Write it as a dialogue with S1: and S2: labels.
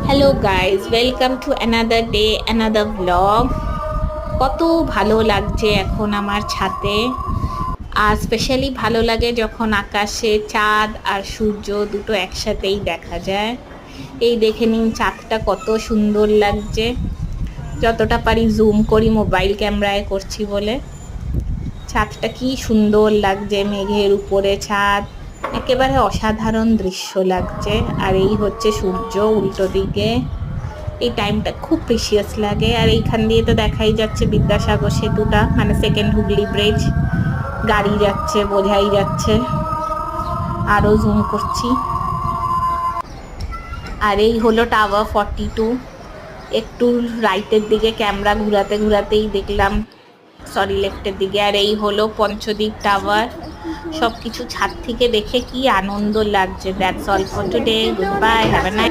S1: Hello guys, welcome to another day, another blog. কত ভালো লাগছে এখন আমার ছাদে। আর স্পেশালি ভালো লাগে যখন আকাশে চাঁদ আর সূর্য দুটো একসাথেই দেখা যায়। এই দেখে নিন চাঁদটা কত সুন্দর লাগছে। যতটা পারি জুম করি, মোবাইল ক্যামেরায় করছি বলে। চাঁদটা কি সুন্দর লাগছে, মেঘের উপরে চাঁদ, একেবারে অসাধারণ দৃশ্য লাগছে। আর এই হচ্ছে সূর্য উল্টো দিকে। এই টাইমটা খুব প্রিসিয়াস লাগে। আর এইখান দিয়ে তো দেখাই যাচ্ছে বিদ্যাসাগর সেতুটা, মানে সেকেন্ড হুগলি ব্রিজ। গাড়ি যাচ্ছে, বোঝাই যাচ্ছে। আরো জুম করছি। আর এই হলো টাওয়ার 42। একটু রাইটের দিকে ক্যামেরা ঘুরাতে ঘুরাতেই দেখলাম, সরি লেফটের দিকে। আর এই হলো পঞ্চদ্বীপ টাওয়ার। সবকিছু ছাদ থেকে দেখে কি আনন্দ লাগছে। That's all for today, good bye, have a nice